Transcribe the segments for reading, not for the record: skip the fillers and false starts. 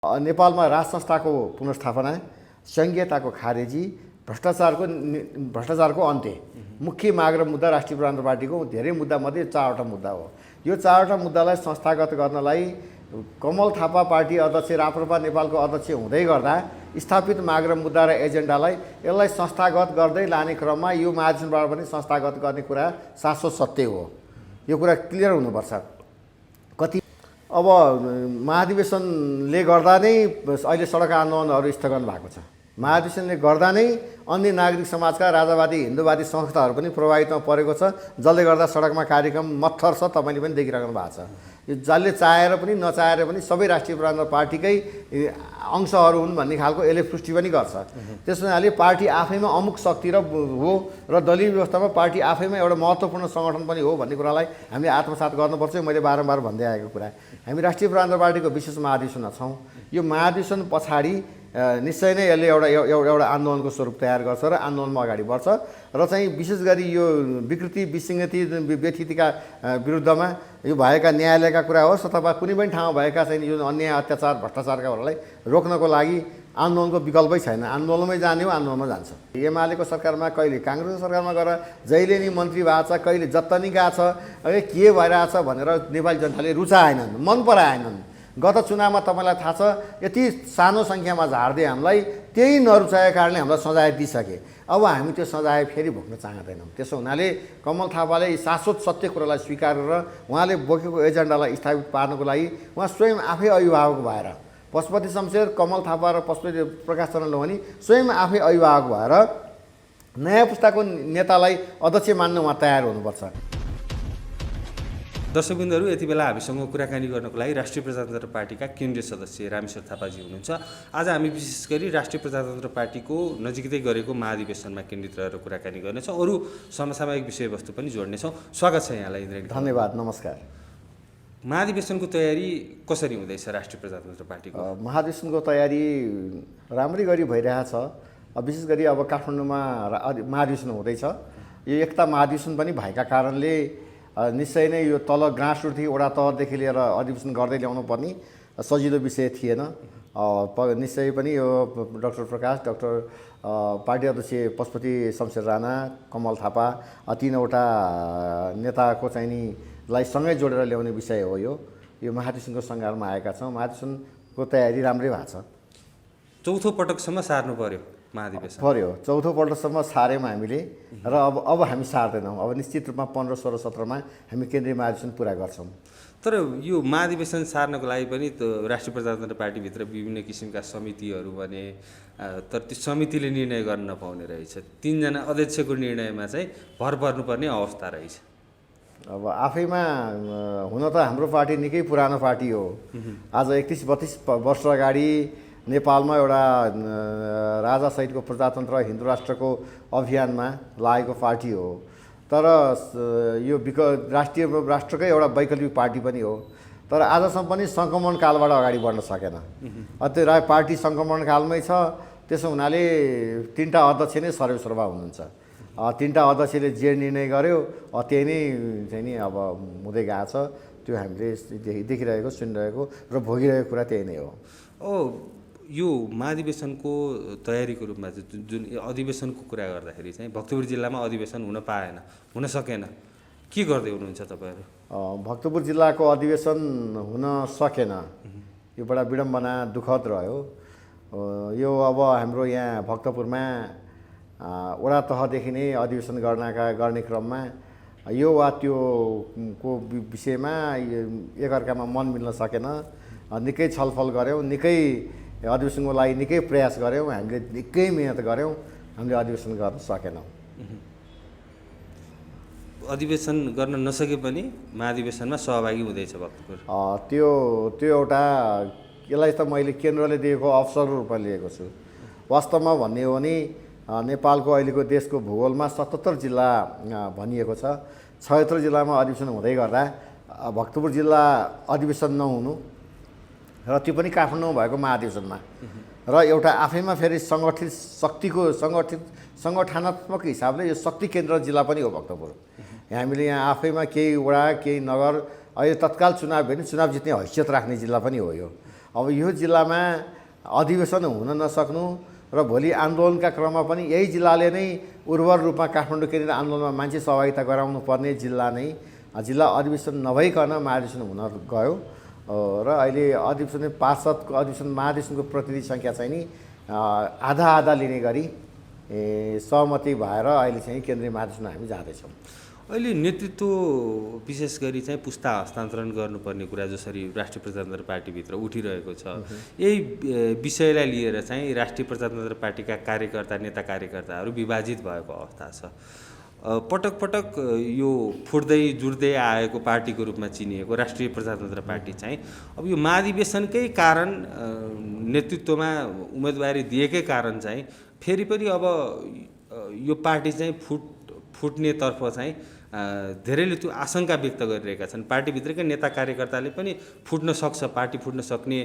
नेपालमा राज संस्थाको पुनर्स्थापना, सङ्घीयताको खारेजी, भ्रष्टाचारको अन्त्य मुख्य माग र मुद्दा राष्ट्रिय प्रजातन्त्र पार्टीको धेरै मुद्दामध्ये 4वटा मुद्दा हो। यो 4वटा मुद्दालाई संस्थागत गर्नलाई कमल थापा पार्टी अध्यक्ष, राप्रपा नेपालको अध्यक्ष हुँदै गर्दा स्थापित माग र मुद्दा र एजेन्डालाई यसलाई संस्थागत गर्दै लाने क्रममा यो महाधिवेशनबाट पनि संस्थागत गर्ने कुरा शाश्वत सत्य हो। यो कुरा क्लियर हुनुपर्छ। अब महाधिवेशनले गर्दा नै अहिले सडक आन्दोलनहरू स्थगन भएको छ। महाधिवेशनले गर्दा नै अन्य नागरिक समाजका राजावादी हिन्दूवादी संस्थाहरू पनि प्रभावितमा परेको छ, जसले गर्दा सडकमा कार्यक्रम मत्थर छ। तपाईँले पनि देखिराख्नु भएको छ। यो जसले चाहेर पनि नचाहेर पनि सबै राष्ट्रिय प्रजातन्त्र पार्टीकै अंशहरू हुन् भन्ने खालको यसले पुष्टि पनि गर्छ। त्यस हुनाले पार्टी आफैमा अमुक शक्ति हो र दलीय व्यवस्थामा पार्टी आफैमा एउटा महत्त्वपूर्ण सङ्गठन पनि हो भन्ने कुरालाई हामीले आत्मसात गर्नुपर्छ। मैले बारम्बार भन्दै आएको कुरा, हामी राष्ट्रिय प्रजातन्त्र पार्टीको विशेष महाधिवेशनमा छौँ। यो महाधिवेशन पछाडि निश्चय नै यसले एउटा आन्दोलनको स्वरूप तयार गर्छ र आन्दोलनमा अगाडि बढ्छ र चाहिँ विशेष गरी यो विकृति विसङ्गति व्यथितिका विरुद्धमा यो भएका न्यायालयका कुरा होस् अथवा कुनै पनि ठाउँमा भएका चाहिँ यो अन्याय अत्याचार भ्रष्टाचारकाहरूलाई रोक्नको लागि आन्दोलनको विकल्पै छैन। आन्दोलनमै जाने हो, आन्दोलनमा जान्छ। एमालेको सरकारमा कहिले, काङ्ग्रेसको सरकारमा गएर जहिले नि मन्त्री भएको छ, कहिले जत्तनी गएको छ, के भइरहेछ भनेर नेपाली जनताले रुचाएनन्, मन पराएनन्। गत चुनावमा तपाईँलाई थाहा छ यति सानो सङ्ख्यामा झार्दै हामीलाई, त्यही नरुचाएको कारणले हामीलाई सजाय दिइसके। अब हामी त्यो सजाय फेरि भोग्न चाहँदैनौँ। त्यसो हुनाले कमल थापाले शाश्वत सत्य कुरालाई स्वीकार गरेर उहाँले बोकेको एजेन्डालाई स्थापित पार्नको लागि उहाँ स्वयं आफै अभिभावक भएर, पशुपति शमशेर, कमल थापा र पशुपति प्रकाश चरण लोहनी स्वयं आफै अभिभावक भएर नयाँ पुस्ताको नेतालाई अध्यक्ष मान्न उहाँ तयार हुनुपर्छ। दर्शकबिन्दुहरू, यति बेला हामीसँग कुराकानी गर्नको लागि राष्ट्रिय प्रजातन्त्र पार्टीका केन्द्रीय सदस्य रामेश्वर थापाजी हुनुहुन्छ। आज हामी विशेष गरी राष्ट्रिय प्रजातन्त्र पार्टीको नजिकै गरेको महाधिवेशनमा केन्द्रित रहेर कुराकानी गर्नेछौँ। अरू समसामयिक विषयवस्तु पनि जोड्नेछौँ। स्वागत छ यहाँलाई इन्द्रेणी। धन्यवाद, नमस्कार। महाधिवेशनको तयारी कसरी हुँदैछ राष्ट्रिय प्रजातन्त्र पार्टीको? महाधिवेशनको तयारी राम्रै गरी भइरहेछ। विशेष गरी अब काठमाडौँमा महाधिवेशन हुँदैछ। यो एकता महाधिवेशन पनि भएका कारणले निश्चय नै यो तल ग्रासरुटदेखि वडा तहदेखि लिएर अधिवेशन गर्दै ल्याउनु पर्ने सजिलो विषय थिएन। निश्चय पनि यो डाक्टर प्रकाश, डाक्टर पार्टी अध्यक्ष पशुपति शमशेर राणा, कमल थापा तीनवटा नेताको चाहिँ नि लाई सँगै जोडेर ल्याउने विषय हो। यो महाधिवेशनको सङ्घारमा आएका छौँ। महाधिवेशनको तयारी राम्रै भएको छ। चौथो पटकसम्म सार्नु पर्यो महाधिवेशन? पर्यो, चौथो पल्टसम्म सार्यौँ हामीले र अब हामी सार्दैनौँ। अब निश्चित रूपमा 15, 16, 17मा हामी केन्द्रीय महाधिवेशन पुरा गर्छौँ। तर यो महाधिवेशन सार्नको लागि पनि राष्ट्रिय प्रजातन्त्र पार्टीभित्र विभिन्न किसिमका समितिहरू भने, तर त्यो समितिले निर्णय गर्न नपाउने रहेछ। 3 जना अध्यक्षको निर्णयमा चाहिँ भर पर्नुपर्ने अवस्था रहेछ। अब आफैमा हुन त हाम्रो पार्टी निकै पुरानो पार्टी हो। आज 31-32 वर्ष अगाडि नेपालमा एउटा राजासहितको प्रजातन्त्र हिन्दू राष्ट्रको अभियानमा लागेको पार्टी हो। तर यो राष्ट्रिय राष्ट्रकै एउटा वैकल्पिक पार्टी पनि हो। तर आजसम्म पनि सङ्क्रमण कालबाट अगाडि बढ्न सकेन। त्यो पार्टी सङ्क्रमण कालमै छ। त्यसो हुनाले 3टा अध्यक्ष नै सर्वेसर्वा हुनुहुन्छ। 3टा अध्यक्षले जे निर्णय गर्यो त्यही नै चाहिँ नि अब हुँदै गएको छ। त्यो हामीले देखिरहेको, सुनिरहेको र भोगिरहेको कुरा त्यही नै हो। यो महाधिवेशनको तयारीको रूपमा जुन अधिवेशनको कुरा गर्दाखेरि चाहिँ भक्तपुर जिल्लामा अधिवेशन हुन पाएन, हुन सकेन। के गर्दै हुनुहुन्छ तपाईँहरू? भक्तपुर जिल्लाको अधिवेशन हुन सकेन। यो बडा विडम्बना, दुःखद रह्यो। यो अब हाम्रो यहाँ भक्तपुरमा वडा तहदेखि नै अधिवेशन गर्ने क्रममा यो वा त्यो को विषयमा एकअर्कामा मन मिल्न सकेन। निकै छलफल गऱ्यौँ, निकै अधिवेशनको लागि निकै प्रयास गऱ्यौँ, हामीले निकै मिहिनेत गऱ्यौँ, हामीले अधिवेशन गर्न सकेनौँ। अधिवेशन गर्न नसके पनि महाधिवेशनमा सहभागी हुँदैछ भक्तपुर? त्यो एउटा यसलाई त मैले केन्द्रले दिएको अवसरको रूपमा लिएको छु। वास्तवमा भन्ने हो भने नेपालको अहिलेको देशको भूगोलमा 77 जिल्ला भनिएको छ। 76 जिल्लामा अधिवेशन हुँदै गर्दा भक्तपुर जिल्ला अधिवेशन नहुनु र त्यो पनि काठमाडौँमा भएको महाधिवेशनमा र एउटा आफैमा फेरि सङ्गठनात्मक हिसाबले यो शक्ति केन्द्र जिल्ला पनि हो भक्तपुर। हामीले यहाँ आफैमा केही वडा, केही नगर, अहिले तत्काल चुनाव भने चुनाव जित्ने हैसियत राख्ने जिल्ला पनि हो यो। अब यो जिल्लामा अधिवेशन हुन नसक्नु र भोलि आन्दोलनका क्रममा पनि यही जिल्लाले नै उर्वर रूपमा काठमाडौँ केन्द्रीय आन्दोलनमा मान्छे सहभागिता गराउनु पर्ने जिल्ला नै जिल्ला अधिवेशन नभइकन महाधिवेशन हुन गयो र अहिले अधिवेशन पार्षदको अधिवेशन महाधिवेशनको प्रतिनिधि सङ्ख्या चाहिँ नि आधा आधा लिने गरी सहमति भएर अहिले चाहिँ केन्द्रीय महाधिवेशन हामी जाँदैछौँ। अहिले नेतृत्व विशेष गरी चाहिँ पुस्ता हस्तान्तरण गर्नुपर्ने कुरा जसरी राष्ट्रिय प्रजातन्त्र पार्टीभित्र उठिरहेको छ, यही विषयलाई लिएर चाहिँ राष्ट्रिय प्रजातन्त्र पार्टीका कार्यकर्ता नेता कार्यकर्ताहरू विभाजित भएको अवस्था छ। पटक पटक यो फुट्दै जुड्दै आएको पार्टीको रूपमा चिनिएको राष्ट्रिय प्रजातन्त्र पार्टी चाहिँ अब यो महाधिवेशनकै कारण नेतृत्वमा उम्मेदवारी दिएकै कारण चाहिँ फेरि पनि अब यो पार्टी चाहिँ फुट्नेतर्फ चाहिँ धेरैले त्यो आशंका व्यक्त गरिरहेका छन्। पार्टीभित्रकै नेता कार्यकर्ताले पनि फुट्न सक्छ, पार्टी फुट्न सक्ने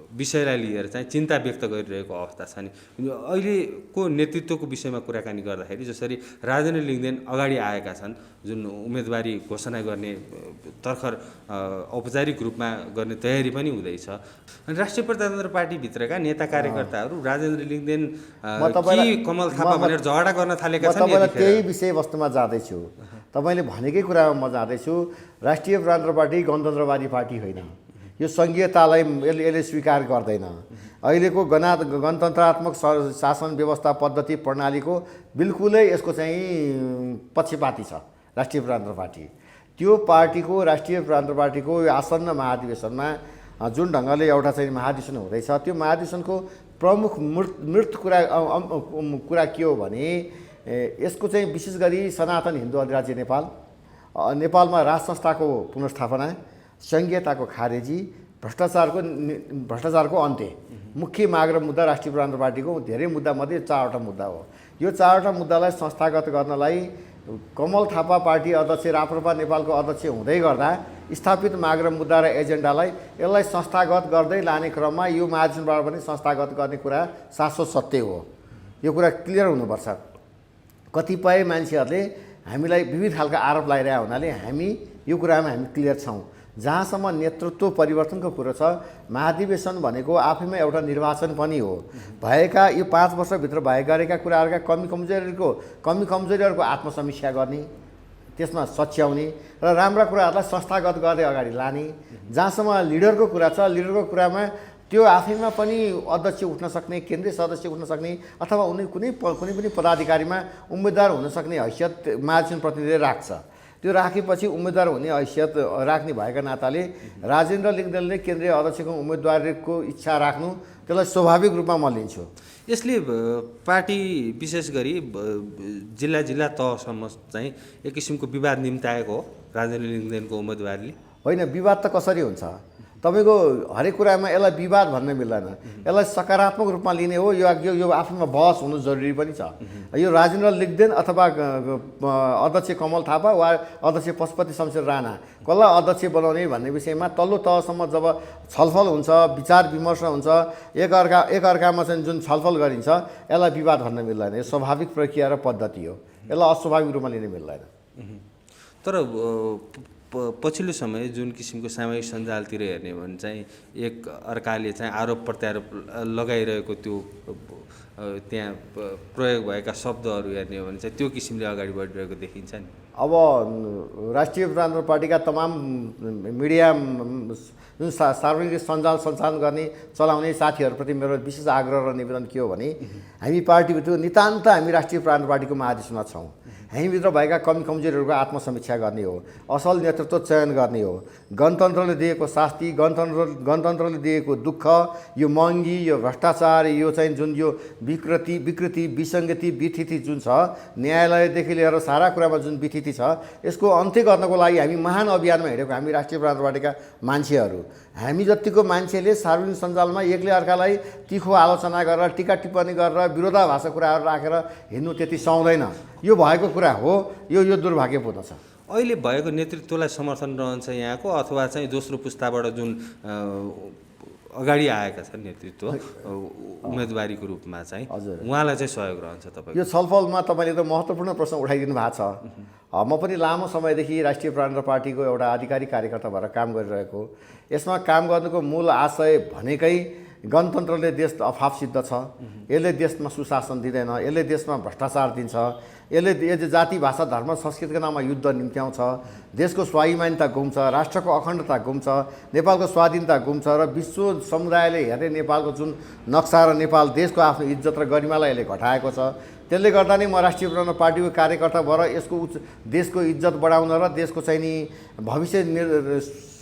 विषयलाई लिएर चाहिँ चिन्ता व्यक्त गरिरहेको अवस्था छ नि। अहिलेको नेतृत्वको विषयमा कुराकानी गर्दाखेरि जसरी राजेन्द्र लिङ्गदेन अगाडि आएका छन्, जुन उम्मेदवारी घोषणा गर्ने तर्खर औपचारिक रूपमा गर्ने तयारी पनि हुँदैछ, अनि राष्ट्रिय प्रजातन्त्र पार्टीभित्रका नेता कार्यकर्ताहरू राजेन्द्र लिङ्गदेन कि कमल थापा भनेर झगडा गर्न थालेका छन्। म त्यही विषयवस्तुमा जाँदैछु, तपाईँले भनेकै कुरामा म जाँदैछु। राष्ट्रिय प्रजातन्त्र पार्टी गणतन्त्रवादी पार्टी होइन, यो सङ्घीयतालाई यसले स्वीकार गर्दैन। अहिलेको गणतन्त्रात्मक शासन व्यवस्था पद्धति प्रणालीको बिल्कुलै यसको चाहिँ पक्षपाती छ राष्ट्रिय प्रजातन्त्र पार्टी। त्यो पार्टीको राष्ट्रिय प्रजातन्त्र पार्टीको यो आसन्न महाधिवेशनमा जुन ढङ्गले एउटा चाहिँ महाधिवेशन हुँदैछ, त्यो महाधिवेशनको प्रमुख मूर्त कुरा के हो भने यसको चाहिँ विशेष गरी सनातन हिन्दू अधिराज्य नेपालमा राज संस्थाको पुनर्स्थापना, सङ्घीयताको खारेजी, भ्रष्टाचारको अन्त्य मुख्य माग र मुद्दा राष्ट्रिय प्रजातन्त्र पार्टीको धेरै मुद्दामध्ये 4वटा मुद्दा हो। यो 4वटा मुद्दालाई संस्थागत गर्नलाई कमल थापा पार्टी अध्यक्ष राप्रपा नेपालको अध्यक्ष हुँदै गर्दा स्थापित माग र मुद्दा र एजेन्डालाई यसलाई संस्थागत गर्दै लाने क्रममा यो महाधिवेशनबाट पनि संस्थागत गर्ने कुरा शाश्वत सत्य हो। यो कुरा क्लियर हुनुपर्छ। कतिपय मान्छेहरूले हामीलाई विविध खालका आरोप लगाइरहेको हुनाले हामी यो कुरामा हामी क्लियर छौँ। जहाँसम्म नेतृत्व परिवर्तनको कुरो छ, महाधिवेशन भनेको आफैमा एउटा निर्वाचन पनि हो। भएका यो 5 वर्षभित्र गरेका कुराहरूका कमी कमजोरीहरूको आत्मसमीक्षा गर्ने, त्यसमा सच्याउने र राम्रा कुराहरूलाई संस्थागत गर्दै अगाडि लाने। जहाँसम्म लिडरको कुरा छ, लिडरको कुरामा त्यो आफैमा पनि अध्यक्ष उठ्न सक्ने, केन्द्रीय सदस्य उठ्न सक्ने अथवा कुनै पनि पदाधिकारीमा उम्मेदवार हुन सक्ने हैसियत महाधिवेशन प्रतिनिधिले राख्छ। त्यो राखेपछि उम्मेदवार हुने हैसियत राख्ने भएका नाताले राजेन्द्र लिङ्गदेनले केन्द्रीय अध्यक्षको उम्मेदवारीको इच्छा राख्नु त्यसलाई स्वाभाविक रूपमा म लिन्छु। यसले पार्टी विशेष गरी जिल्ला तहसम्म चाहिँ एक किसिमको विवाद निम्ताएको हो राजेन्द्र लिङ्गदेनको उम्मेदवारीले। होइन, विवाद त कसरी हुन्छ? तपाईँको हरेक कुरामा यसलाई विवाद भन्न मिल्दैन, यसलाई सकारात्मक रूपमा लिने हो। यो आफैमा बहस हुनु जरुरी पनि छ। यो राजेन्द्र लिङ्गदेन अथवा अध्यक्ष कमल थापा वा अध्यक्ष पशुपति शमशेर राणा कसलाई अध्यक्ष बनाउने भन्ने विषयमा तल्लो तहसम्म जब छलफल हुन्छ, विचार विमर्श हुन्छ, एकअर्कामा चाहिँ जुन छलफल गरिन्छ, यसलाई विवाद भन्न मिल्दैन। यो स्वाभाविक प्रक्रिया र पद्धति हो, यसलाई अस्वाभाविक रूपमा लिन मिल्दैन। तर पछिल्लो समय जुन किसिमको सामाजिक सञ्जालतिर हेर्ने हो भने चाहिँ एक अर्काले चाहिँ आरोप प्रत्यारोप लगाइरहेको त्यो त्यहाँ प्रयोग भएका शब्दहरू हेर्ने हो भने चाहिँ त्यो किसिमले अगाडि बढिरहेको देखिन्छ नि। अब राष्ट्रिय प्रजातन्त्र पार्टीका तमाम मिडिया जुन सार्वजनिक सञ्चालन गर्ने चलाउने साथीहरूप्रति मेरो विशेष आग्रह र निवेदन के हो भने हामी पार्टीभित्र नितान्त हामी राष्ट्रिय प्रजातन्त्र पार्टीको महाधिवेशनमा छौँ। हामीभित्र भएका कमी कमजोरीहरूको आत्मसमीक्षा गर्ने हो, असल नेतृत्व चयन गर्ने हो। गणतन्त्रले दिएको शास्ति, गणतन्त्रले दिएको दुःख, यो महँगी, यो भ्रष्टाचार, यो चाहिँ जुन यो विकृति विसङ्गति विथिति जुन छ, न्यायालयदेखि लिएर सारा कुरामा जुन विथिति छ, यसको अन्त्य गर्नको लागि हामी महान अभियानमा हिँडेको हामी राष्ट्रिय प्रजातन्त्र पार्टीका मान्छेहरू। हामी जतिको मान्छेले सार्वजनिक सञ्जालमा एकले अर्कालाई तिखो आलोचना गरेर टिका टिप्पणी गरेर विरोधाभासका कुराहरू राखेर हिँड्नु त्यति सुहाउँदैन। यो भएको कुरा हो, यो दुर्भाग्यपूर्ण छ। अहिले भएको नेतृत्वलाई समर्थन रहन्छ यहाँको, अथवा चाहिँ दोस्रो पुस्ताबाट जुन अगाडि आएका छन् नेतृत्व उम्मेदवारीको रूपमा चाहिँ उहाँलाई चाहिँ सहयोग रहन्छ तपाईँको? यो छलफलमा तपाईँले त महत्त्वपूर्ण प्रश्न उठाइदिनु भएको छ। म पनि लामो समयदेखि राष्ट्रिय प्रजातन्त्र पार्टीको एउटा आधिकारिक कार्यकर्ता भएर काम गरिरहेको। यसमा काम गर्नुको मूल आशय भनेकै गणतन्त्रले देश अफाप सिद्ध छ, यसले देशमा सुशासन दिँदैन, यसले देशमा भ्रष्टाचार दिन्छ, यसले जाति भाषा धर्म संस्कृतिको नाममा युद्ध निम्त्याउँछ, देशको स्वाभिमानता गुम्छ, राष्ट्रको अखण्डता गुम्छ, नेपालको स्वाधीनता गुम्छ र विश्व समुदायले हेर्ने नेपालको जुन नक्सा र नेपाल देशको आफ्नो इज्जत र गरिमालाई यसले घटाएको छ। त्यसले गर्दा नै म राष्ट्रिय प्रजातन्त्र पार्टीको कार्यकर्ता भएर यसको देशको इज्जत बढाउन र देशको चाहिँ नि भविष्य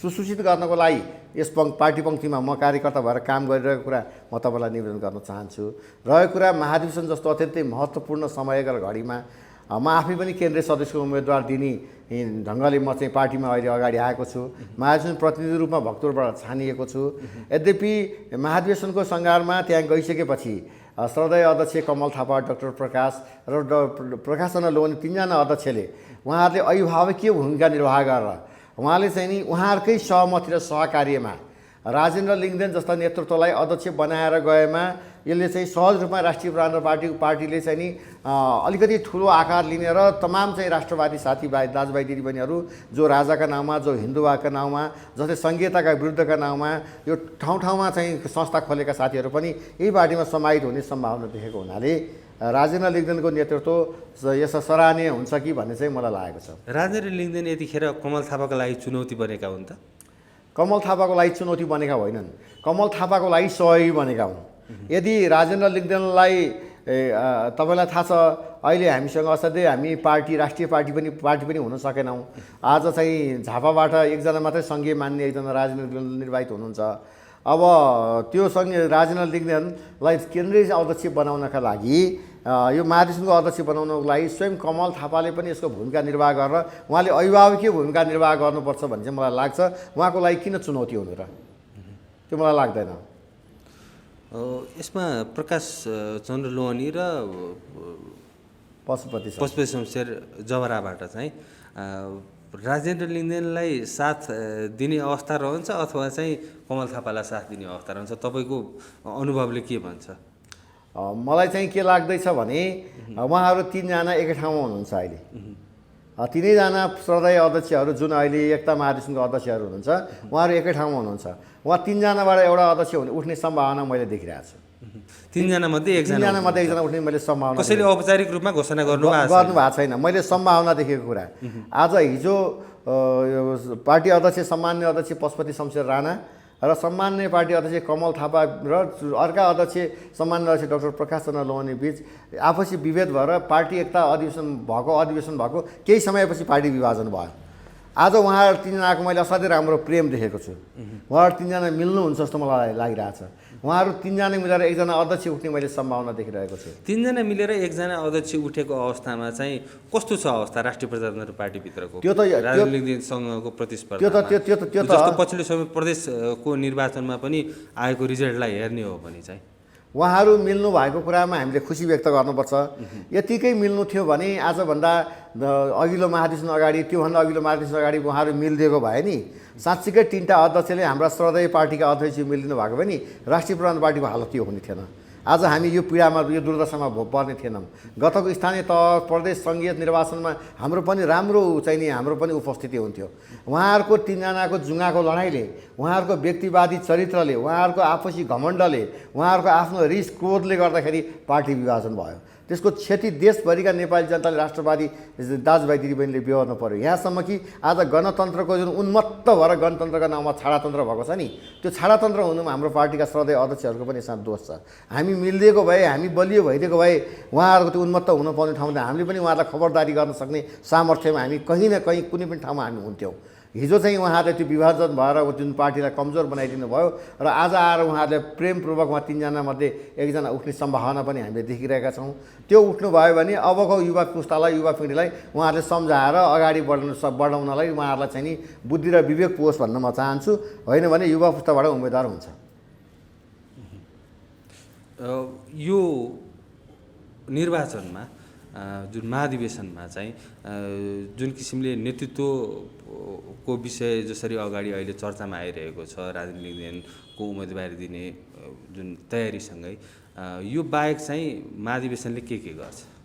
सुसूचित गर्नको लागि यस पार्टी पङ्क्तिमा म कार्यकर्ता भएर काम गरिरहेको कुरा म तपाईँलाई निवेदन गर्न चाहन्छु। रहेको कुरा महाधिवेशन जस्तो अत्यन्तै महत्त्वपूर्ण समयका घडीमा म आफै पनि केन्द्रीय सदस्यको उम्मेदवार दिने ढङ्गले म चाहिँ पार्टीमा अहिले अगाडि आएको छु। महाधिवेशन प्रतिनिधि रूपमा भक्तपुरबाट छानिएको छु। यद्यपि महाधिवेशनको सङ्घारमा त्यहाँ गइसकेपछि श्रद्धेय अध्यक्ष कमल थापा, डाक्टर प्रकाश र प्रकाश चन्द्र लोवानी तीनजना अध्यक्षले उहाँहरूले अभिभावकीय भूमिका निर्वाह गरेर उहाँले चाहिँ नि उहाँहरूकै सहमति र सहकार्यमा राजेन्द्र लिङ्गदेन जस्ता नेतृत्वलाई अध्यक्ष बनाएर गएमा यसले चाहिँ सहज रूपमा राष्ट्रिय प्रजातन्त्र पार्टीले चाहिँ नि अलिकति ठुलो आकार लिने र तमाम चाहिँ राष्ट्रवादी साथीभाइ दाजुभाइ दिदीबहिनीहरू जो राजाका नाउँमा, जो हिन्दुवाका नाउँमा, जस्तै सङ्घीयताका विरुद्धका नाउँमा यो ठाउँ ठाउँमा चाहिँ संस्था खोलेका साथीहरू पनि यही पार्टीमा समाहित हुने सम्भावना देखेको हुनाले राजेन्द्र लिङ्गदेनको नेतृत्व यसमा सराहनीय हुन्छ कि भन्ने चाहिँ मलाई लागेको छ। राजेन्द्र लिङ्गदेन यतिखेर कमल थापाको लागि चुनौती बनेका हुन् त? कमल थापाको लागि चुनौती बनेका होइनन्, कमल थापाको लागि सहयोगी बनेका हुन्। यदि राजेन्द्र लिङ्गदेनलाई तपाईँलाई थाहा छ अहिले हामीसँग असाध्यै हामी राष्ट्रिय पार्टी पनि हुन सकेनौँ। आज चाहिँ झापाबाट एकजना मात्रै सङ्घीय मान्ने एकजना राजेन्द्र लिङ्गदेन निर्वाचित हुनुहुन्छ। अब त्यो राजेन्द्र लिङ्गदेनलाई केन्द्रीय अध्यक्ष बनाउनका लागि यो महाधिवेशनको अध्यक्ष बनाउनको लागि स्वयं कमल थापाले पनि यसको भूमिका निर्वाह गरेर उहाँले अभिभावकीय भूमिका निर्वाह गर्नुपर्छ भन्ने चाहिँ मलाई लाग्छ। उहाँको लागि किन चुनौती हुनु र, त्यो मलाई लाग्दैन। यसमा प्रकाश चन्द्र लोवानी र पशुपति शमशेर जवराबाट चाहिँ राजेन्द्र लिङ्गदेनलाई साथ दिने अवस्था रहन्छ अथवा चाहिँ कमल थापालाई साथ दिने अवस्था रहन्छ? तपाईँको अनुभवले के भन्छ? मलाई चाहिँ के लाग्दैछ भने उहाँहरू तीनजना एकै ठाउँमा हुनुहुन्छ अहिले। तिनैजना श्रद्धेय अध्यक्षहरू जुन अहिले एकता महाधिवेशनको अध्यक्षहरू हुनुहुन्छ उहाँहरू एकै ठाउँमा हुनुहुन्छ। उहाँ तीनजनाबाट एउटा अध्यक्ष उठ्ने सम्भावना मैले देखिरहेको छु। तीनजना मध्ये एकजना उठ्ने मैले सम्भावना, कसैले औपचारिक रूपमा घोषणा गर्नुभएको छैन, मैले सम्भावना देखेको कुरा। आज हिजो पार्टी अध्यक्ष सम्मान्य अध्यक्ष पशुपति शमशेर राणा र सम्मान्य पार्टी अध्यक्ष कमल थापा र अर्का अध्यक्ष सम्मान्य अध्यक्ष डाक्टर प्रकाश चन्द्र लोवानी बीच आपसी विभेद भएर पार्टी एकता अधिवेशन भएको केही समयपछि पार्टी विभाजन भयो। आज उहाँहरू तीनजनाको मैले असाध्यै राम्रो प्रेम देखेको छु। उहाँहरू तीनजना मिल्नुहुन्छ जस्तो मलाई लागिरहेछ। उहाँहरू तीनजना मिलेर एकजना अध्यक्ष उठ्ने मैले सम्भावना देखिरहेको छु। तीनजना मिलेर एकजना अध्यक्ष उठेको अवस्थामा चाहिँ कस्तो छ अवस्था राष्ट्रिय प्रजातन्त्र पार्टीभित्रको? त्यो त राजेन्द्र लिङ्गदेनसँगको प्रतिस्पर्धा त्यो त जस्तो पछिल्लो समय प्रदेशको निर्वाचनमा पनि आएको रिजल्टलाई हेर्ने हो भने चाहिँ उहाँहरू मिल्नु भएको कुरामा हामीले खुसी व्यक्त गर्नुपर्छ। यतिकै मिल्नु थियो भने आजभन्दा अघिल्लो महाधिवेशन अगाडि, त्योभन्दा अघिल्लो महाधिवेशन अगाडि उहाँहरू मिलिदिएको भए नि साँच्चीकै तीनटा अध्यक्षले हाम्रा श्रद्धेय पार्टीका अध्यक्ष मिलिदिनु भएको भए नि राष्ट्रिय प्रजातन्त्र पार्टीको हालत त्यो हुने थिएन। आज हामी यो पीडामा यो दुर्दशामा पर्ने थिएनौँ। गतको स्थानीय तह प्रदेश सङ्घीय निर्वाचनमा हाम्रो पनि राम्रो चाहिँ नि हाम्रो पनि उपस्थिति हुन्थ्यो। उहाँहरूको तीनजनाको जुङ्गाको लडाइँले, उहाँहरूको व्यक्तिवादी चरित्रले, उहाँहरूको आपसी घमण्डले, उहाँहरूको आफ्नो रिस क्रोधले गर्दाखेरि पार्टी विभाजन भयो। त्यसको क्षति देशभरिका नेपाली जनताले राष्ट्रवादी दाजुभाइ दिदीबहिनीले बेहोर्नु पर्यो। यहाँसम्म कि आज गणतन्त्रको जुन उन्मत्त भएर गणतन्त्रका नाउँमा छाडातन्त्र भएको छ नि, त्यो छाडातन्त्र हुनुमा हाम्रो पार्टीका श्रद्धेय अध्यक्षहरूको पनि यसमा दोष छ। हामी मिलिदिएको भए, हामी बलियो भइदिएको भए उहाँहरूको त्यो उन्मत्त हुनुपर्ने ठाउँमा हामीले पनि उहाँहरूलाई खबरदारी गर्न सक्ने सामर्थ्यमा हामी कहीँ न कहीँ कुनै पनि ठाउँमा हामी हुन्थ्यौँ। हिजो चाहिँ उहाँहरूले त्यो विभाजन भएर जुन पार्टीलाई कमजोर बनाइदिनु भयो र आज आएर उहाँहरूले प्रेमपूर्वक उहाँ तीनजनामध्ये एकजना उठ्ने सम्भावना पनि हामीले देखिरहेका छौँ। त्यो उठ्नुभयो भने अबको युवा पुस्तालाई, युवा पिँढीलाई उहाँहरूले सम्झाएर अगाडि बढाउनलाई उहाँहरूलाई चाहिँ नि बुद्धि र विवेक पोस् भन्न म चाहन्छु। होइन भने युवा पुस्ताबाट उम्मेदवार हुन्छ। यो निर्वाचनमा जुन महाधिवेशनमा चाहिँ जुन किसिमले नेतृत्वको विषय जसरी अगाडि अहिले चर्चामा आइरहेको छ, राजनीतिज्ञको उम्मेदवारी दिने जुन तयारीसँगै यो बाहेक चाहिँ महाधिवेशनले के गर्छ?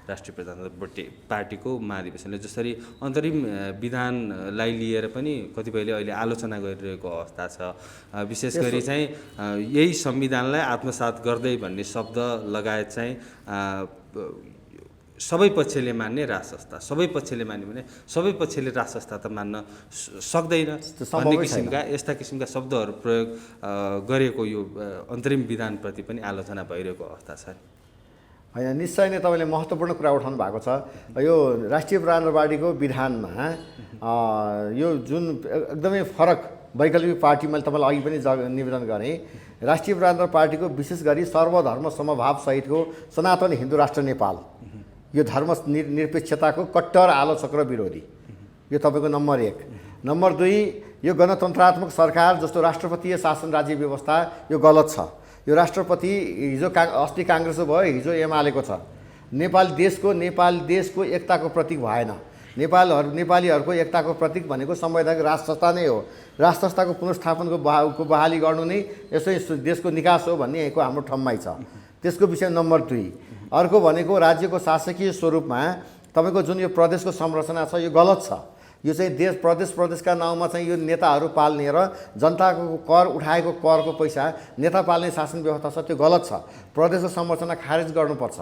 राष्ट्रिय प्रजातन्त्र पार्टीको महाधिवेशनले जसरी अन्तरिम विधानलाई लिएर पनि कतिपयले अहिले आलोचना गरिरहेको अवस्था छ, विशेष गरी चाहिँ यही संविधानलाई आत्मसात गर्दै भन्ने शब्द लगायत चाहिँ सबै पक्षले मान्ने राज संस्था, सबै पक्षले मान्ने भने सबै पक्षले राज संस्था त मान्न सक्दैन भन्ने किसिमका यस्ता किसिमका शब्दहरू प्रयोग गरेको यो अन्तरिम विधानप्रति पनि आलोचना भइरहेको अवस्था छ। होइन, निश्चय नै तपाईँले महत्त्वपूर्ण कुरा उठाउनु भएको छ। यो राष्ट्रिय प्रजातन्त्र पार्टीको विधानमा यो जुन एकदमै फरक वैकल्पिक पार्टी, मैले तपाईँलाई अघि पनि निवेदन गरेँ, राष्ट्रिय प्रजातन्त्र पार्टीको विशेष गरी सर्वधर्म समभावसहितको सनातन हिन्दू राष्ट्र नेपाल, यो धर्म निरपेक्षताको कट्टर आलोचक र विरोधी, यो तपाईँको नम्बर 1। नम्बर 2, यो गणतन्त्रात्मक सरकार जस्तो राष्ट्रपतीय शासन राज्य व्यवस्था यो गलत छ। यो राष्ट्रपति हिजो अस्ति काङ्ग्रेसको भयो, हिजो एमालेको छ। नेपाल देशको एकताको प्रतीक भएन। नेपालीहरूको एकताको प्रतीक भनेको संवैधानिक राज संस्था नै हो। राज संस्थाको पुनर्स्थापनको बहाली गर्नु नै यसै देशको निकास हो भन्ने यहाँको हाम्रो ठम्माइ छ। त्यसको विषय नम्बर 2। अर्को भनेको राज्यको शासकीय स्वरूपमा तपाईँको जुन यो प्रदेशको संरचना छ यो गलत छ। यो चाहिँ प्रदेशका नाउँमा चाहिँ यो नेताहरू पाल्ने र जनताको कर उठाएको करको पैसा नेता पाल्ने शासन व्यवस्था छ, त्यो गलत छ। प्रदेशको संरचना खारेज गर्नुपर्छ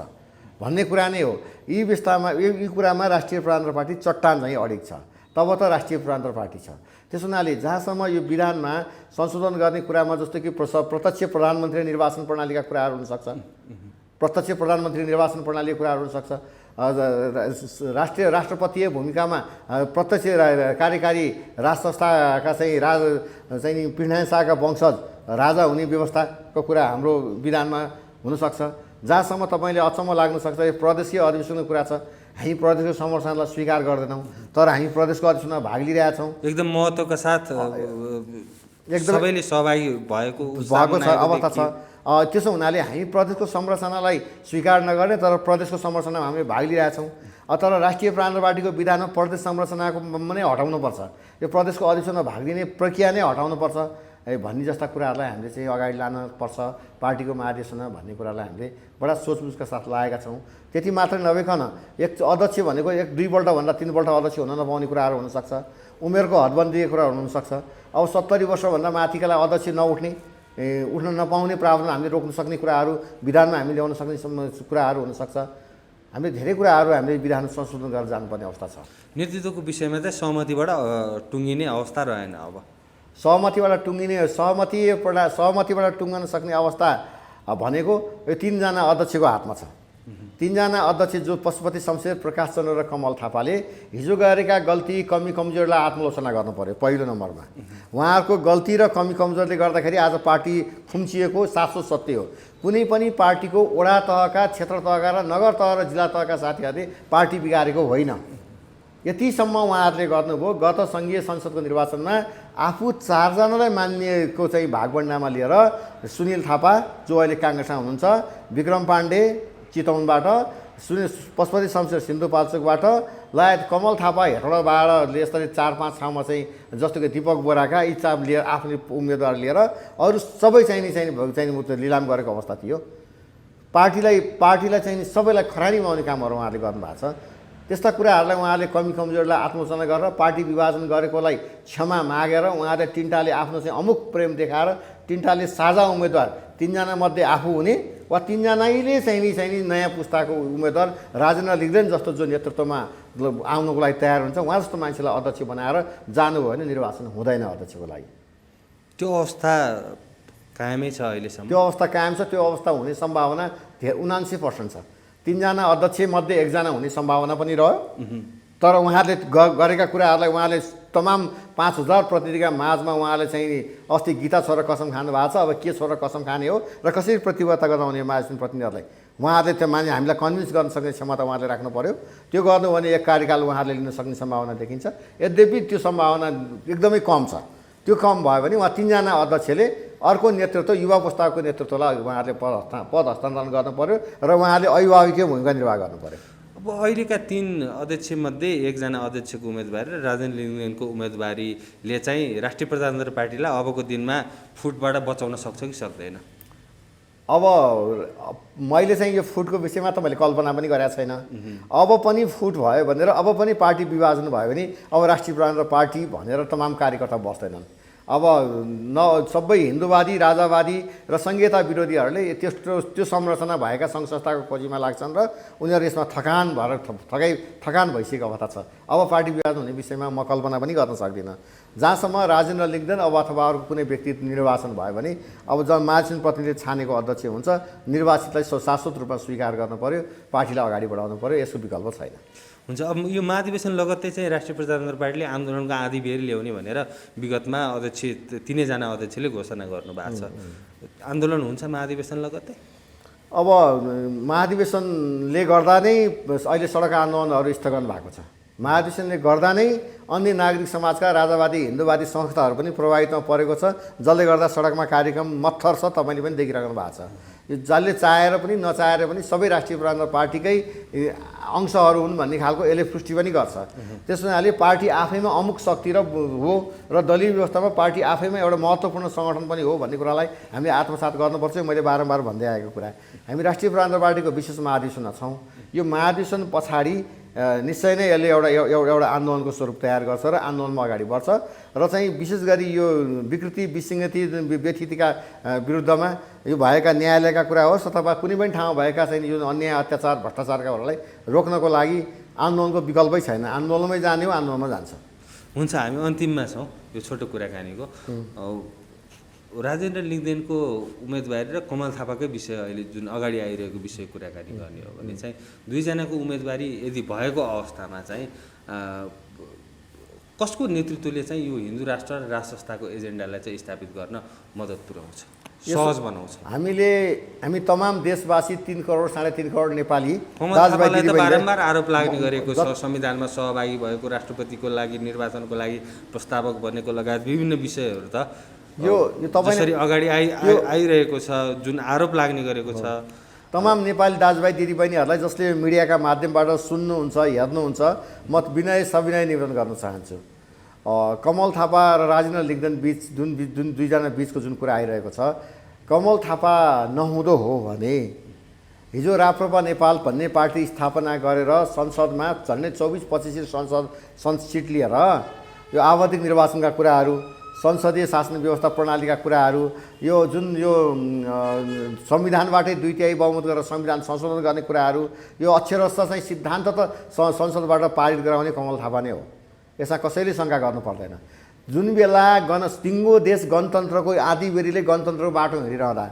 भन्ने कुरा नै हो। यी कुरामा राष्ट्रिय प्रजातन्त्र पार्टी चट्टान चाहिँ अडिग छ। तब त राष्ट्रिय प्रजातन्त्र पार्टी छ। त्यस हुनाले जहाँसम्म यो विधानमा संशोधन गर्ने कुरामा जस्तो कि प्रत्यक्ष प्रधानमन्त्री निर्वाचन प्रणालीका कुराहरू हुनसक्छ, प्रत्यक्ष प्रधानमन्त्री निर्वाचन प्रणालीको कुराहरू हुनसक्छ, राष्ट्रपतीय भूमिकामा प्रत्यक्ष कार्यकारी राज संस्थाका चाहिँ पीढाइ शाहका वंशज राजा हुने व्यवस्थाको कुरा हाम्रो विधानमा हुनसक्छ। जहाँसम्म तपाईँले अचम्म लाग्न सक्छ यो प्रदेशीय अधिवेशनको कुरा छ। हामी प्रदेशको संरचनालाई स्वीकार गर्दैनौँ, तर हामी प्रदेशको अधिवेशनमा भाग लिइरहेछौँ। एकदम महत्त्वका साथ एकदम सबैले सहभागी भएको छ अवस्था छ। त्यसो हुनाले हामी प्रदेशको संरचनालाई स्वीकार नगर्ने तर प्रदेशको संरचनामा हामीले भाग लिइरहेछौँ। तर राष्ट्रिय प्रजातन्त्र पार्टीको विधानमा प्रदेश संरचनाको नै हटाउनुपर्छ, यो प्रदेशको अधिवेशनमा भाग लिने प्रक्रिया नै हटाउनुपर्छ भन्ने जस्ता कुराहरूलाई हामीले चाहिँ अगाडि लानुपर्छ पार्टीको महाधिवेशनमा भन्ने कुरालाई हामीले बडा सोचबुझका साथ लागेका छौँ। त्यति मात्रै नभइकन एक अध्यक्ष भनेको 1-2 3 पल्ट अध्यक्ष हुन नपाउने कुराहरू हुनसक्छ, उमेरको हदबन्दीको कुराहरू हुनसक्छ। अब 70 वर्षभन्दा माथिकालाई अध्यक्ष उठ्न नपाउने प्रावधान हामीले रोक्न सक्ने कुराहरू विधानमा हामीले ल्याउन सक्ने कुराहरू हुनसक्छ। हामीले धेरै कुराहरू हामीले विधान संशोधन गरेर जानुपर्ने अवस्था छ। नेतृत्वको विषयमा चाहिँ सहमतिबाट टुङ्गिने अवस्था रहेन। अब सहमतिबाट टुङ्गन सक्ने अवस्था भनेको यो 3 जना अध्यक्षको हातमा छ। 3 जना अध्यक्ष जो पशुपति शमशेर, प्रकाश चन्द्र र कमल थापाले हिजो गरेका गल्ती कमी कमजोरलाई आत्मलोचना गर्नु पर्यो पहिलो नम्बरमा। उहाँहरूको गल्ती र कमी कमजोरले गर्दाखेरि आज पार्टी खुम्चिएको शाश्वत सत्य हो। कुनै पनि पार्टीको वडा तहका, क्षेत्र तहका र नगर तह र जिल्ला तहका साथीहरूले पार्टी बिगारेको होइन। यतिसम्म उहाँहरूले गर्नुभयो। गत सङ्घीय संसदको निर्वाचनमा आफू 4 जनालाई मान्नेको चाहिँ भागबन्डामा लिएर सुनिल थापा जो अहिले काङ्ग्रेसमा हुनुहुन्छ, विक्रम पाण्डे चितवनबाट, पशुपति शमशेर सिन्धुपाल्चोकबाट लगायत कमल थापा हेटौँडाबाट यसरी 4-5 ठाउँमा चाहिँ जस्तो कि दीपक बोराका यी चाप लिएर आफ्नो उम्मेदवार लिएर अरू सबै चाहिने लिलाम गरेको अवस्था थियो। पार्टीलाई चाहिँ सबैलाई खरानीमा आउने कामहरू उहाँहरूले गर्नुभएको छ। त्यस्ता कुराहरूलाई उहाँहरूले कमी कमजोरलाई आत्मलोचना गरेर पार्टी विभाजन गरेकोलाई क्षमा मागेर उहाँहरूले तिनटाले आफ्नो चाहिँ अमुक प्रेम देखाएर तिनटाले साझा उम्मेदवार 3 जना मध्ये आफू हुने वा 3 जनाले चाहिँ नयाँ पुस्ताको उम्मेदवार राजेन्द्र लिग्देन जस्तो जो नेतृत्वमा आउनको लागि तयार हुन्छ उहाँ जस्तो मान्छेलाई अध्यक्ष बनाएर जानुभयो भने निर्वाचन हुँदैन अध्यक्षको लागि। त्यो अवस्था कायमै छ अहिलेसम्म। त्यो अवस्था कायम छ। त्यो अवस्था हुने सम्भावना 79% छ। 3 जना अध्यक्ष मध्ये 1 जना हुने सम्भावना पनि रह्यो। तर उहाँहरूले गरेका कुराहरूलाई उहाँले तमाम 5000 प्रतिनिधिका माझमा उहाँले चाहिँ अस्ति गीता छोरा कसम खानु भएको छ। अब के छोरा कसम खाने हो र कसरी प्रतिबद्धता गराउने महाधिवेशन प्रतिनिधिहरूलाई उहाँहरूले त्यो हामीलाई कन्भिन्स गर्न सक्ने क्षमता उहाँले राख्नु पर्यो। त्यो गर्नु भने 1 कार्यकाल उहाँहरूले लिन सक्ने सम्भावना देखिन्छ। यद्यपि त्यो सम्भावना एकदमै कम छ। त्यो कम भयो भने उहाँ 3 जना अध्यक्षले अर्को नेतृत्व युवा पुस्ताको नेतृत्वलाई उहाँहरूले पद हस्तान्तरण गर्नु पर्यो र उहाँले अभिभावकीय भूमिका निर्वाह गर्नु पर्यो। अब अहिलेका 3 अध्यक्षमध्ये एकजना अध्यक्षको उम्मेदवारी र राजेन्द्र लिङ्गदेनको उम्मेदवारीले चाहिँ राष्ट्रिय प्रजातन्त्र पार्टीलाई अबको दिनमा फुटबाट बचाउन सक्छ कि सक्दैन? अब मैले चाहिँ यो फुटको विषयमा त मैले कल्पना पनि गरेको छैन। अब पनि फुट भयो भनेर अब पनि पार्टी विभाजन भयो भने अब राष्ट्रिय प्रजातन्त्र पार्टी भनेर तमाम कार्यकर्ता बस्दैनन्। अब सबै हिन्दूवादी राजावादी र संहिता विरोधीहरूले त्यो संरचना भएका सङ्घ संस्थाको खोजीमा लाग्छन् र उनीहरू यसमा थकान भइसकेको अवस्था छ। अब पार्टी विभाजन हुने विषयमा म कल्पना पनि गर्न सक्दिनँ। जहाँसम्म राजेन्द्र लिङ्गदेन अथवा अर्को कुनै व्यक्ति निर्वाचन भयो भने अब जब महाधिवेशन प्रतिनिधिले छानेको अध्यक्ष हुन्छ, निर्वाचितलाई शाश्वत रूपमा स्वीकार गर्नु पर्यो, पार्टीलाई अगाडि बढाउनु पर्यो, यसको विकल्प छैन। हुन्छ। अब यो महाधिवेशन लगत्तै चाहिँ राष्ट्रिय प्रजातन्त्र पार्टीले आन्दोलनको आधी बेर ल्याउने भनेर विगतमा अध्यक्ष 3 जना अध्यक्षले घोषणा गर्नुभएको छ। आन्दोलन हुन्छ महाधिवेशन लगत्तै? अब महाधिवेशनले गर्दा नै अहिले सडक आन्दोलनहरू स्थगन भएको छ। महाधिवेशनले गर्दा नै अन्य नागरिक समाजका राजावादी हिन्दूवादी संस्थाहरू पनि प्रभावितमा परेको छ, जसले गर्दा सडकमा कार्यक्रम मत्थर छ। तपाईँले पनि देखिराख्नु भएको छ। यो जसले चाहेर पनि नचाहेर पनि सबै राष्ट्रिय प्रजातन्त्र पार्टीकै अंशहरू हुन् भन्ने खालको यसले पुष्टि पनि गर्छ। त्यस हुनाले पार्टी आफैमा अमुक शक्ति हो र दलीय व्यवस्थामा पार्टी आफैमा एउटा महत्त्वपूर्ण सङ्गठन पनि हो भन्ने कुरालाई हामीले आत्मसात गर्नुपर्छ। मैले बारम्बार भन्दै आएको कुरा, हामी राष्ट्रिय प्रजातन्त्र पार्टीको विशेष महाधिवेशनमा छौँ। यो महाधिवेशन पछाडि निश्चय नै यसले एउटा आन्दोलनको स्वरूप तयार गर्छ र आन्दोलनमा अगाडि बढ्छ र चाहिँ विशेष गरी यो विकृति विसङ्गति व्यथितिका विरुद्धमा यो भएका न्यायालयका कुरा होस् अथवा कुनै पनि ठाउँमा भएका चाहिँ यो अन्याय अत्याचार भ्रष्टाचारकाहरूलाई रोक्नको लागि आन्दोलनको विकल्पै छैन। आन्दोलनमै जाने हो, आन्दोलनमा जान्छ। हुन्छ, हामी अन्तिममा छौँ यो छोटो कुराकानीको। राजेन्द्र लिङ्गदेनको उम्मेदवारी र कमल थापाकै विषय अहिले जुन अगाडि आइरहेको विषय कुराकानी गर्ने हो भने चाहिँ दुईजनाको उम्मेदवारी यदि भएको अवस्थामा चाहिँ कसको नेतृत्वले चाहिँ यो हिन्दू राष्ट्र र राष्ट्र संस्थाको एजेन्डालाई चाहिँ स्थापित गर्न मद्दत पुर्याउँछ, सहज बनाउँछ? हामी तमाम देशवासी 3 करोड 3.5 करोड नेपाली दाजुभाइ त बारम्बार आरोप लाग्ने गरेको छ, संविधानमा सहभागी भएको, राष्ट्रपतिको लागि निर्वाचनको लागि प्रस्तावक बनेको लगायत विभिन्न विषयहरू त यो तपाईले अगाडि आइरहेको छ, जुन आरोप लाग्ने गरेको छ। तमाम नेपाली दाजुभाइ दिदीबहिनीहरूलाई जसले मिडियाका माध्यमबाट सुन्नुहुन्छ हेर्नुहुन्छ, म विनय सविनय निवेदन गर्न चाहन्छु। कमल थापा र राजेन्द्र लिङ्गदेन बीच जुन दुईजना बीचको जुन कुरा आइरहेको छ, कमल थापा नहुँदो हो भने हिजो राप्रपा नेपाल भन्ने पार्टी स्थापना गरेर संसदमा झन्डै 24-25 संसद सिट लिएर यो आवधिक निर्वाचनका कुराहरू, संसदीय शासन व्यवस्था प्रणालीका कुराहरू, यो जुन यो संविधानबाटै 2/3 बहुमत गरेर संविधान संशोधन गर्ने कुराहरू, यो अक्षरस्थ चाहिँ सिद्धान्त त संसदबाट पारित गराउने कमल थापा नै हो। यसमा कसैले शङ्का गर्नु पर्दैन। जुन बेला सिङ्गो देश गणतन्त्रको आधी बेरीले गणतन्त्रको बाटो हिँडिरहँदा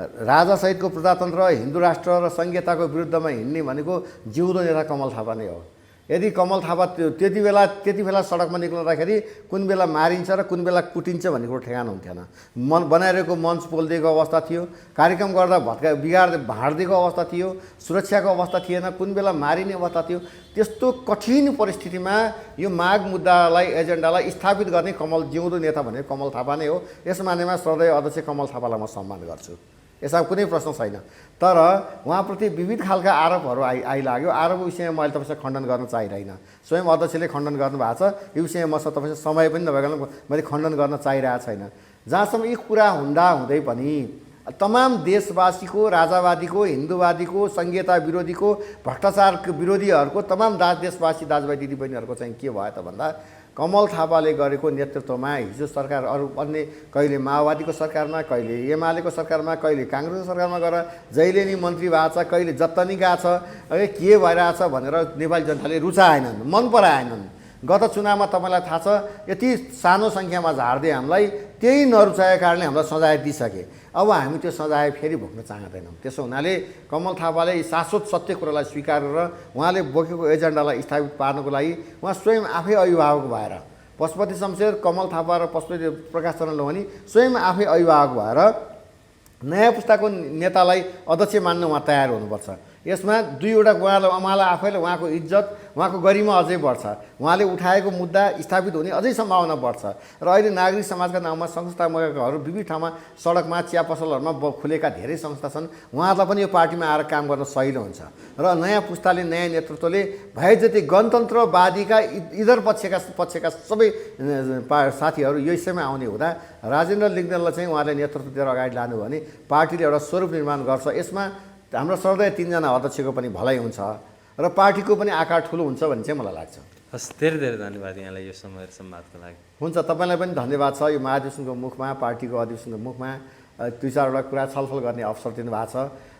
राजासहितको प्रजातन्त्र हिन्दू राष्ट्र र संहिताको विरुद्धमा हिँड्ने भनेको जिउँदो नेता कमल थापा नै हो। यदि कमल थापा त्यति बेला सडकमा निक्लँदाखेरि कुन बेला मारिन्छ र कुन बेला कुटिन्छ भन्ने कुरो ठेगान हुन्थेन। बनाइरहेको मञ्च पोलिदिएको अवस्था थियो, कार्यक्रम गर्दा भाँडिदिएको अवस्था थियो, सुरक्षाको अवस्था थिएन, कुन बेला मारिने अवस्था थियो। त्यस्तो कठिन परिस्थितिमा यो माग मुद्दालाई एजेन्डालाई स्थापित गर्ने जिउँदो नेता भनेको कमल थापा नै हो। यस मानेमा सधैँ अध्यक्ष कमल थापालाई म सम्मान गर्छु, यसमा कुनै प्रश्न छैन। तर उहाँप्रति विविध खालका आरोपहरू आइलाग्यो। आरोपको विषयमा मैले तपाईँसँग खण्डन गर्न चाहिरहेन, स्वयं अध्यक्षले खण्डन गर्नुभएको छ। यो विषयमा मसँग तपाईँसँग समय पनि नभएको मैले खण्डन गर्न चाहिरहेको छैन। जहाँसम्म यी कुरा हुँदै पनि तमाम देशवासीको, राजावादीको, हिन्दूवादीको, संहिता विरोधीको, भ्रष्टाचार विरोधीहरूको तमाम देशवासी दाजुभाइ दिदीबहिनीहरूको चाहिँ के भयो त भन्दा कमल थापाले गरेको नेतृत्वमा हिजो सरकार अन्य कहिले माओवादीको सरकारमा, कहिले एमालेको सरकारमा, कहिले काङ्ग्रेसको सरकारमा गएर जहिले नि मन्त्री भएको छ, कहिले जत्तनी गएको छ, के भइरहेछ भनेर नेपाली जनताले रुचाएनन्, मन पराएनन्। गत चुनावमा तपाईँलाई थाहा छ यति सानो सङ्ख्यामा झार्दै हामीलाई, त्यही नरुचाएको कारणले हामीलाई सजाय दिइसके। अब हामी त्यो सजाय फेरि भोग्न चाहँदैनौँ। त्यसो हुनाले कमल थापाले शाश्वत सत्य कुरालाई स्वीकार गरेर उहाँले बोकेको एजेन्डालाई स्थापित पार्नको लागि उहाँ स्वयं आफै अभिभावक भएर, पशुपति शमशेर, कमल थापा र पशुपति प्रकाश चरण लोहनी स्वयं आफै अभिभावक भएर नयाँ पुस्ताको नेतालाई अध्यक्ष मान्न उहाँ तयार हुनुपर्छ। यसमा दुईवटा उहाँलाई आफैले उहाँको इज्जत उहाँको गरिमा अझै बढ्छ, उहाँले उठाएको मुद्दा स्थापित हुने अझै सम्भावना बढ्छ। र अहिले नागरिक समाजका नाममा संस्थाहरू विविध ठाउँमा सडकमा चिया पसलहरूमा खुलेका धेरै संस्था छन्, उहाँहरूलाई पनि यो पार्टीमा आएर काम गर्न सजिलो हुन्छ। र नयाँ पुस्ताले नयाँ नेतृत्वले भए जति गणतन्त्रवादीका इधर पक्षका सबै साथीहरू यो विषयमा आउने हुँदा राजेन्द्र लिङ्गदेनलाई चाहिँ उहाँले नेतृत्व दिएर अगाडि लानु भने पार्टीले एउटा स्वरूप निर्माण गर्छ। यसमा हाम्रो सर्वोदय 3 जना अध्यक्षको पनि भलाइ हुन्छ र पार्टीको पनि आकार ठुलो हुन्छ भन्ने चाहिँ मलाई लाग्छ। हस्, धेरै धेरै धन्यवाद यहाँलाई यो समय र संवादको लागि। हुन्छ, तपाईँलाई पनि धन्यवाद छ। यो महाधिवेशनको मुखमा पार्टीको अधिवेशनको मुखमा 2-4वटा कुरा छलफल गर्ने अवसर दिनुभएको छ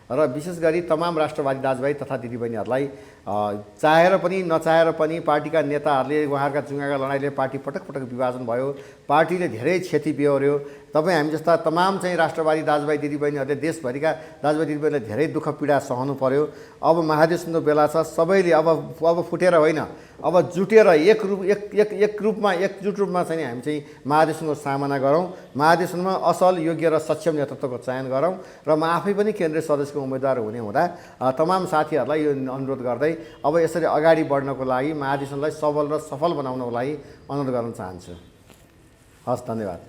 र विशेष गरी तमाम राष्ट्रवादी दाजुभाइ तथा दिदीबहिनीहरूलाई चाहेर पनि नचाहेर पनि पार्टीका नेताहरूले उहाँहरूका जुङ्गाका लडाइँले पार्टी पटक पटक विभाजन भयो, पार्टीले धेरै क्षति बिहोर्यो। तपाईँ हामी जस्ता तमाम चाहिँ राष्ट्रवादी दाजुभाइ दिदीबहिनीहरूले देशभरिका दाजुभाइ दिदीबहिनीले धेरै दुःख पीडा सहनु पर्यो। अब महाधिवेशनको बेला छ, सबैले अब फुटेर होइन, अब जुटेर एकजुट रूपमा चाहिँ हामी चाहिँ महाधिवेशनको सामना गरौँ, महाधिवेशनमा असल योग्य र सक्षम नेतृत्वको चयन गरौँ र म आफै पनि केन्द्रीय सदस्यको उम्मेदवार हुने हुँदा तमाम साथीहरूलाई यो अनुरोध गर्दै अब यसरी अगाडि बढ्नको लागि महाधिवेशनलाई सबल र सफल बनाउनको लागि अनुरोध गर्न चाहन्छु। हस्, धन्यवाद।